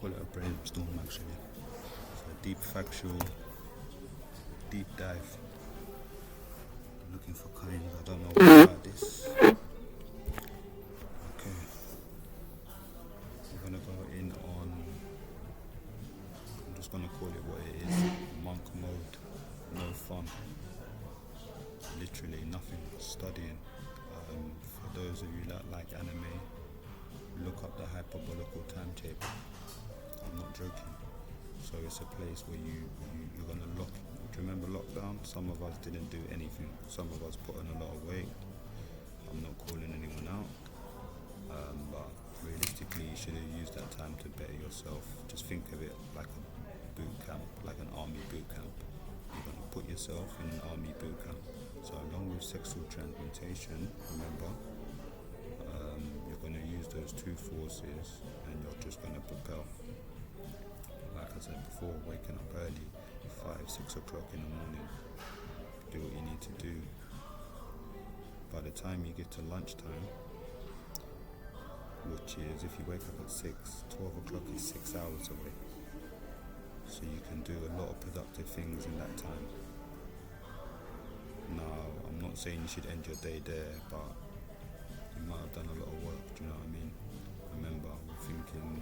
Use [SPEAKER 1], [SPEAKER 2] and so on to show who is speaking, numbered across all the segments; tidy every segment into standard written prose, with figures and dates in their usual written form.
[SPEAKER 1] call it a brainstorm actually. So a deep factual, deep dive. I'm looking for coins. I don't know what about this. Okay. We're gonna go in on. I'm just gonna call it what it is. Monk mode. No fun. Literally nothing. Studying. For those of you that like anime, look up the hyperbolical timetable. I'm not joking. So it's a place where you're gonna lock. Do you remember lockdown? Some of us didn't do anything. Some of us put on a lot of weight. I'm not calling anyone out, but realistically, you should have used that time to better yourself. Just think of it like a boot camp, like an army boot camp. You're gonna put yourself in an army boot camp. So along with sexual transmutation, remember, you're going to use those two forces and you're just going to propel. Like I said before, waking up early, 5, 6 o'clock in the morning, do what you need to do. By the time you get to lunchtime, which is, if you wake up at 6, 12 o'clock is 6 hours away. So you can do a lot of productive things in that time. Now, I'm not saying you should end your day there, but you might have done a lot of work, do you know what I mean? Remember, we're thinking,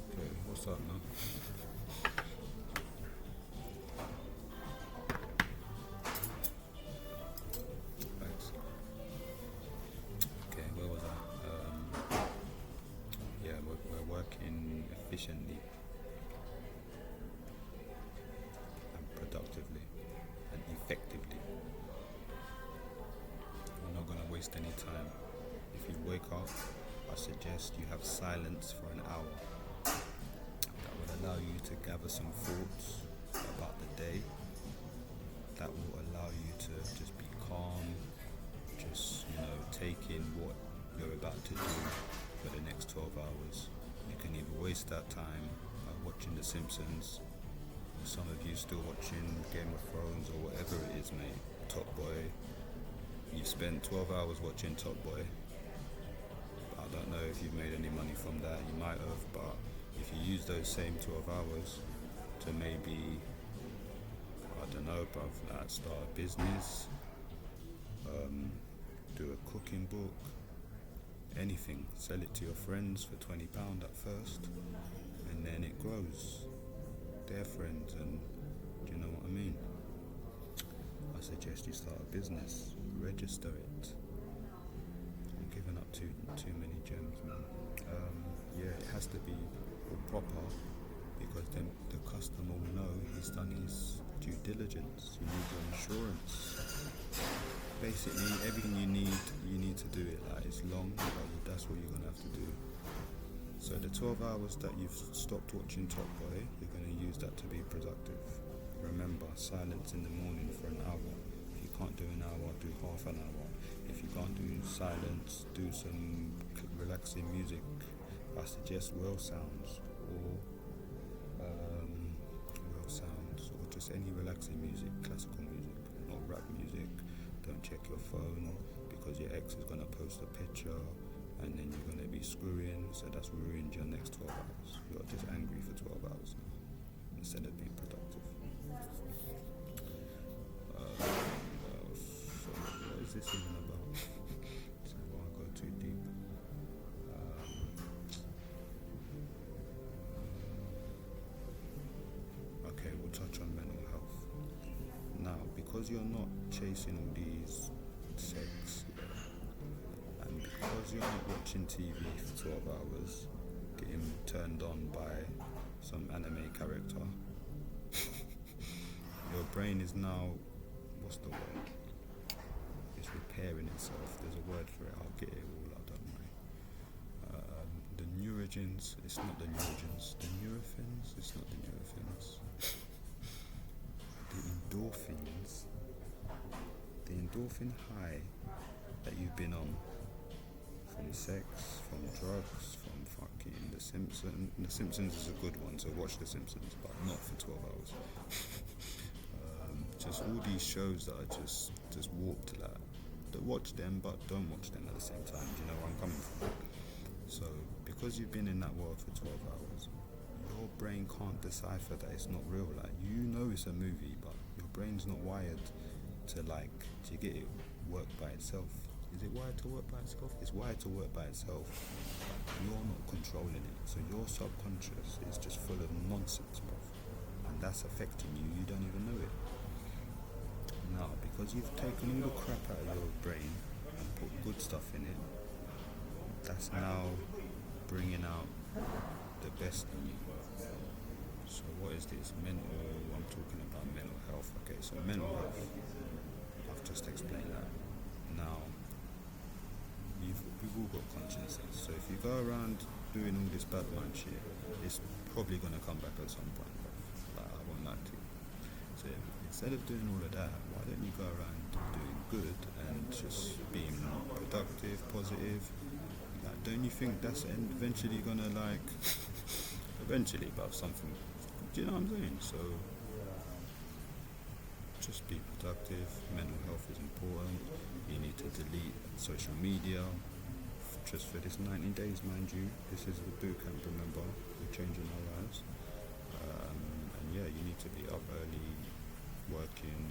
[SPEAKER 1] okay, what's up now? Thanks. Okay, where was I? Yeah, we're working efficiently and productively and effectively. We're not going to waste any time. If you wake up, I suggest you have silence for an hour. That will allow you to gather some thoughts about the day. That will allow you to just be calm, just, take in what you're about to do for the next 12 hours. You can either waste that time by watching The Simpsons. Some of you still watching Game of Thrones or whatever it is, mate. Top Boy. You've spent 12 hours watching Top Boy. I don't know if you've made any money from that. You might have, but if you use those same 12 hours to maybe, I don't know, bruv, like start a business, do a cooking book, anything, sell it to your friends for £20 at first, and then it grows. They're friends, and do you know what I mean? I suggest you start a business, register it. I'm giving up too many gems, man. Yeah, it has to be proper, because then the customer will know he's done his due diligence. You need your insurance. Basically, everything you need to do it. Like, it's long, but that's what you're gonna have to do. So the 12 hours that you've stopped watching Top Boy, you're going to use that to be productive. Remember, silence in the morning for an hour. If you can't do an hour, do half an hour. If you can't do silence, do some relaxing music. I suggest well sounds or just any relaxing music, classical music, not rap music. Don't check your phone because your ex is going to post a picture and then you're going to be screwing, so that's ruined your next 12 hours. You're just angry for 12 hours now, instead of being productive. So what is this even about? So I won't go too deep. Okay, we'll touch on mental health. Now, because you're not chasing all these sex, and because you're not watching TV for 12 hours, getting turned on by some anime character, your brain is now, what's the word? It's repairing itself. There's a word for it. I'll get it all out, don't worry. The neurogens, it's not the neurogens. The neurophins, it's not the neurophins. The endorphins. The endorphin high that you've been on from sex, from drugs, from fucking The Simpsons. The Simpsons is a good one, so watch The Simpsons, but not for 12 hours. Just all these shows that are just warped like that. Watch them, but don't watch them at the same time. Do you know where I'm coming from? So, because you've been in that world for 12 hours, your brain can't decipher that it's not real. Like, you know it's a movie, but your brain's not wired to, like, do you get it, work by itself. Is it wired to work by itself? It's wired to work by itself. You're not controlling it. So your subconscious is just full of nonsense, bro. And that's affecting you. You don't even know it. Now, because you've taken all the crap out of your brain and put good stuff in it, that's now bringing out the best in you. So what is this? I'm talking about mental health. Okay, so mental health, I've just explained that. Now, we've all got consciences. So if you go around doing all this bad mind shit, it's probably going to come back at some point. Like, I won't lie to you. So instead of doing all of that, why don't you go around doing good and just being productive, positive? Like, don't you think that's eventually going to, like, eventually, but something, do you know what I'm saying? So just be productive. Mental health is important. You need to delete social media just for this 90 days, mind you. This is the boot camp, remember? We're changing our lives. And yeah, you need to be up early, working.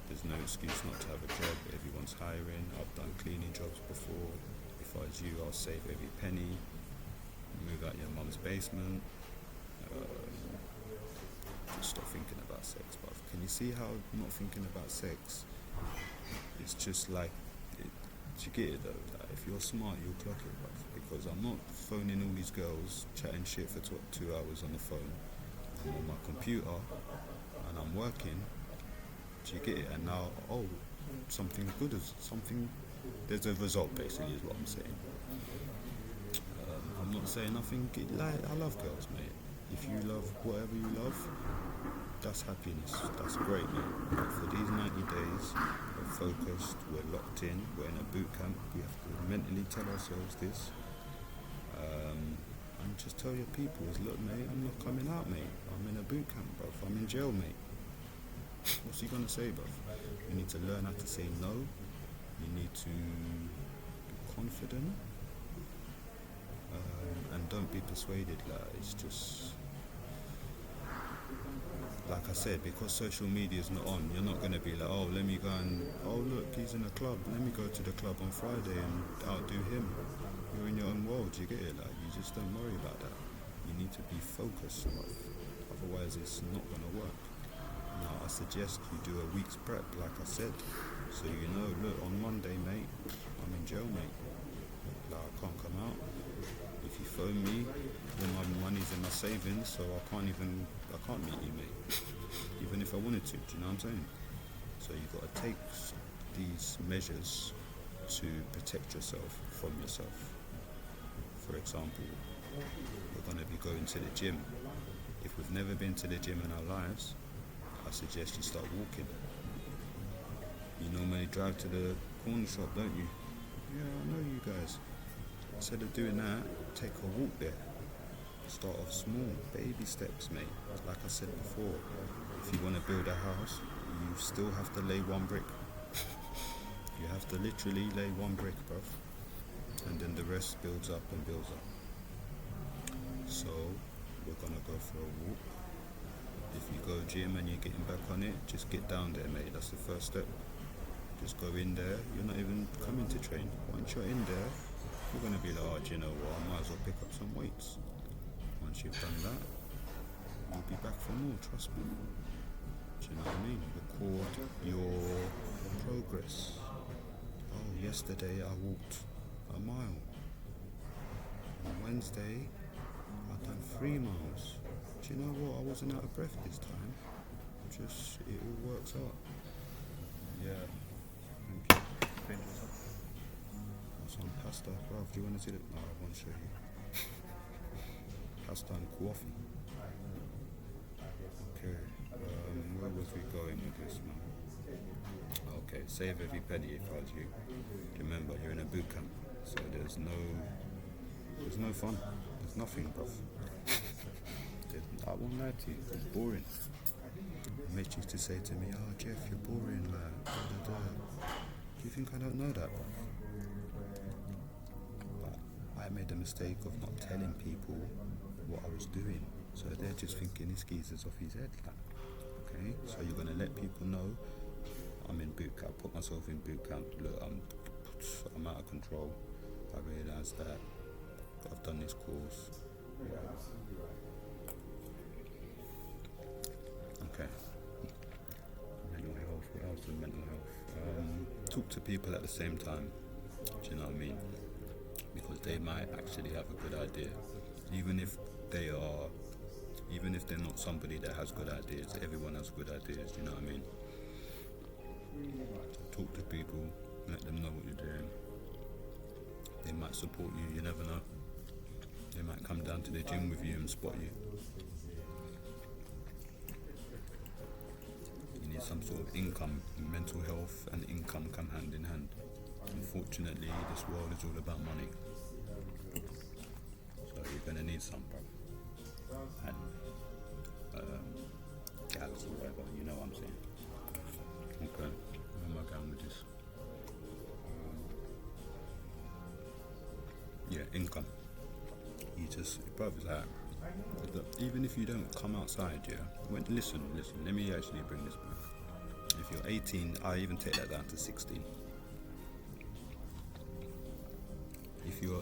[SPEAKER 1] There's no excuse not to have a job. Everyone's hiring. I've done cleaning jobs before. If I was you, I'll save every penny. Move out your mum's basement. Just stop thinking about sex, bruv. Can you see how not thinking about sex, it's just like, do you get it though? Like, if you're smart, you'll clock it, bruv. Because I'm not phoning all these girls, chatting shit for 2 hours on the phone. I'm on my computer, and I'm working. Do you get it? And now, something good is something, there's a result basically is what I'm saying. I'm not saying nothing, like, I love girls, mate. If you love whatever you love, that's happiness, that's great, mate. But for these 90 days, we're focused, we're locked in, we're in a boot camp, we have to mentally tell ourselves this. And just tell your people, look, mate, I'm not coming out, mate. I'm in a boot camp, bruv. I'm in jail, mate. What's he gonna say, bruv? You need to learn how to say no. You need to be confident. And don't be persuaded. Like, it's just, like I said, because social media is not on, you're not going to be like, let me go and, look, he's in a club, let me go to the club on Friday and outdo him. You're in your own world, you get it? Like, you just don't worry about that. You need to be focused, otherwise it's not going to work. Now, I suggest you do a week's prep, like I said, so you know, look, on Monday, mate, I'm in jail, mate. Like, I can't come out. If you phone me, all my money's in my savings, so I can't meet you, mate. Even if I wanted to, do you know what I'm saying? So you've got to take these measures to protect yourself from yourself. For example, we're going to be going to the gym. If we've never been to the gym in our lives, I suggest you start walking. You normally drive to the corner shop, don't you? Yeah, I know you guys. Instead of doing that, take a walk there. Start off small, baby steps, mate. Like I said before, if you want to build a house, you still have to lay one brick. You have to literally lay one brick, bruv. And then the rest builds up and builds up. So, we're going to go for a walk. If you go gym and you're getting back on it, just get down there, mate. That's the first step. Just go in there. You're not even coming to train. Once you're in there, you're going to be like, do you know what, I might as well pick up some weights. Once you've done that, you'll be back for more, trust me. Do you know what I mean? Record your progress. Yesterday I walked a mile. On Wednesday, I've done 3 miles. Do you know what? I wasn't out of breath this time. Just, it all works out. Yeah. Thank you. Some pasta, bro. Do you want to see it? No, I won't show you. Pasta and coffee. Okay, where was we going with this, man? Okay, save every penny if I was you. Remember, you're in a boot camp, so there's no fun. There's nothing, bruv. I won't lie to you, it's boring. Mitch used to say to me, Jeff, you're boring, like, da, da, da. Do you think I don't know that, bruv? I made the mistake of not telling people what I was doing. So they're just thinking this geezer's off his head. Like, okay, so you're going to let people know I'm in boot camp, put myself in boot camp. Look, I'm out of control. I realise that I've done this course. Okay. Mental health, what else is mental health? Talk to people at the same time. Do you know what I mean? Because they might actually have a good idea. Even if they're not somebody that has good ideas, everyone has good ideas, do you know what I mean? Talk to people, let them know what you're doing. They might support you, you never know. They might come down to the gym with you and spot you. You need some sort of income. Mental health and income come hand in hand. Unfortunately, this world is all about money. So you're going to need some, bro. And gals or whatever, you know what I'm saying. Okay, where am I going with this? Yeah, income. You just, brother's like, even if you don't come outside, yeah. Listen, let me actually bring this back. If you're 18, I even take that down to 16.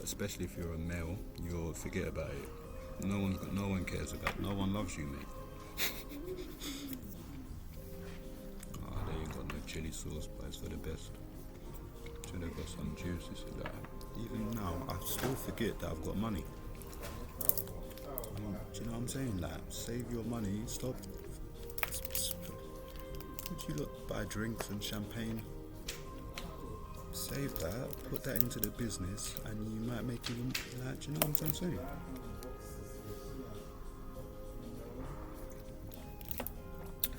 [SPEAKER 1] Especially if you're a male, you'll forget about it. No one cares about it. No one loves you, mate. They ain't got no chili sauce, but it's for the best. Should have got some juice. This and that. Even now, I still forget that I've got money. Do you know what I'm saying? Like, save your money. Stop. Would you look buy drinks and champagne? Save that, put that into the business, and you might make even, like, do you know what I'm saying?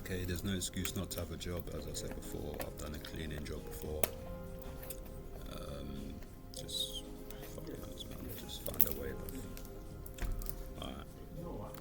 [SPEAKER 1] Okay, there's no excuse not to have a job. As I said before, I've done a cleaning job before.